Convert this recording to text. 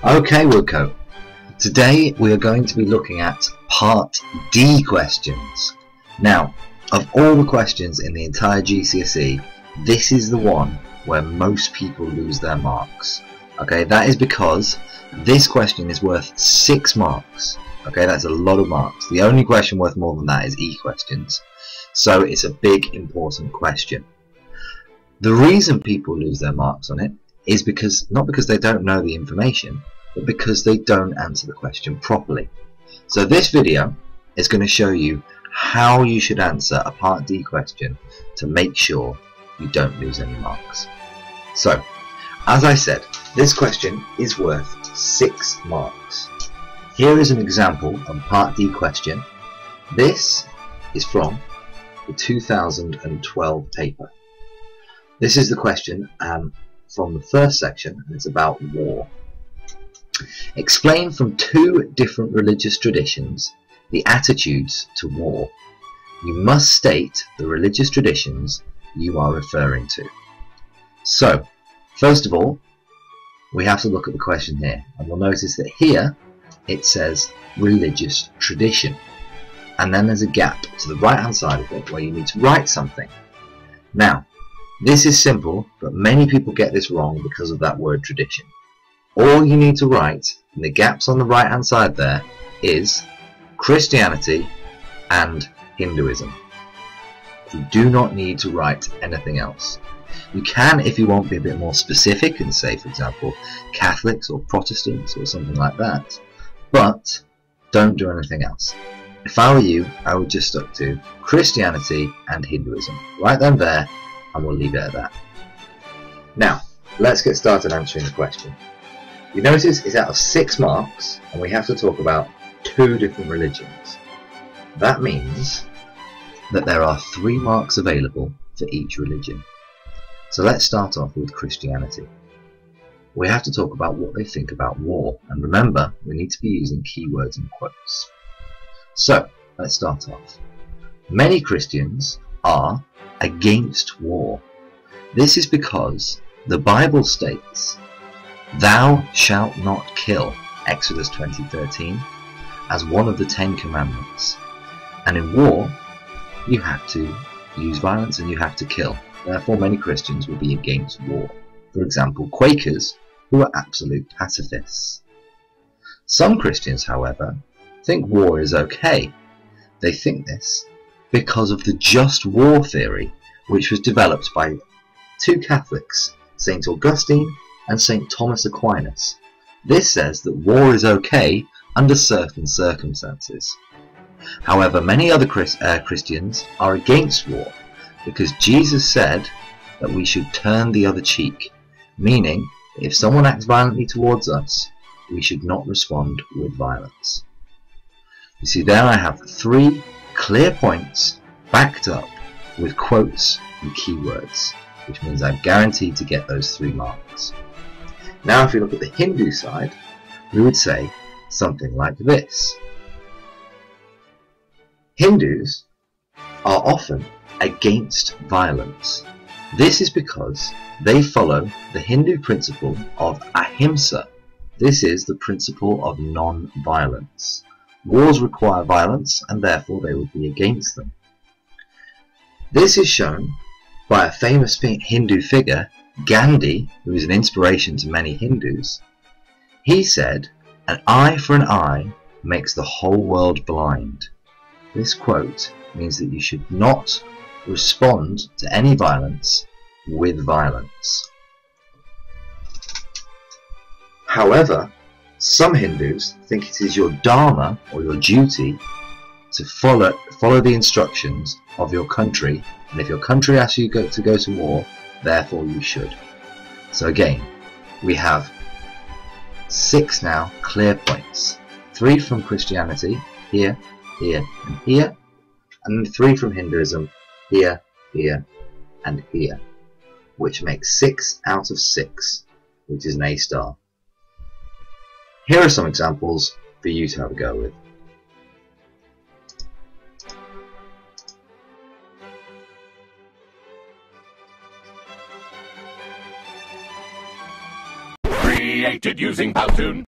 Okay, Woodcote. Today we are going to be looking at Part D questions. Now, of all the questions in the entire GCSE, this is the one where most people lose their marks. Okay, that is because this question is worth 6 marks. Okay, that's a lot of marks. The only question worth more than that is E questions. So it's a big, important question. The reason people lose their marks on it is not because they don't know the information, but because they don't answer the question properly. So this video is going to show you how you should answer a Part D question to make sure you don't lose any marks. So, as I said, this question is worth 6 marks. Here is an example of a Part D question. This is from the 2012 paper. This is the question from the first section, and it's about war. Explain from 2 different religious traditions the attitudes to war. You must state the religious traditions you are referring to. So, first of all, we have to look at the question here, and we'll notice that here it says religious tradition, and then there's a gap to the right hand side of it where you need to write something. Now, this is simple, but many people get this wrong because of that word tradition. All you need to write in the gaps on the right hand side there is Christianity and Hinduism. You do not need to write anything else. You can, if you want, be a bit more specific and say, for example, Catholics or Protestants or something like that, but don't do anything else. If I were you, I would just stick to Christianity and Hinduism. Write them there, and we'll leave it at that. Now, let's get started answering the question. You notice it's out of 6 marks, and we have to talk about 2 different religions. That means that there are 3 marks available for each religion. So let's start off with Christianity. We have to talk about what they think about war, and remember, we need to be using keywords and quotes. So, let's start off. Many Christians are against war. This is because the Bible states, "Thou shalt not kill," Exodus 20:13, as one of the 10 commandments. And in war, you have to use violence and you have to kill. Therefore, many Christians will be against war. For example, Quakers, who are absolute pacifists. Some Christians, however, think war is okay. They think this because of the just war theory, which was developed by 2 Catholics, St. Augustine and St. Thomas Aquinas. This says that war is okay under certain circumstances. However, many other Christians are against war because Jesus said that we should turn the other cheek, meaning that if someone acts violently towards us, we should not respond with violence. You see, there I have 3 clear points backed up with quotes and keywords, which means I'm guaranteed to get those 3 marks. Now, if you look at the Hindu side, we would say something like this. Hindus are often against violence. This is because they follow the Hindu principle of ahimsa. This is the principle of non-violence. Wars require violence, and therefore they would be against them. This is shown by a famous Hindu figure, Gandhi, who is an inspiration to many Hindus. He said, "An eye for an eye makes the whole world blind." This quote means that you should not respond to any violence with violence. However, some Hindus think it is your dharma or your duty to follow the instructions of your country, and if your country asks you to go to war, therefore you should. So again, we have 6 now clear points. 3 from Christianity, here, here, and here, and then 3 from Hinduism, here, here, and here, which makes 6 out of 6, which is an A star. Here are some examples for you to have a go with. Created using Powtoon.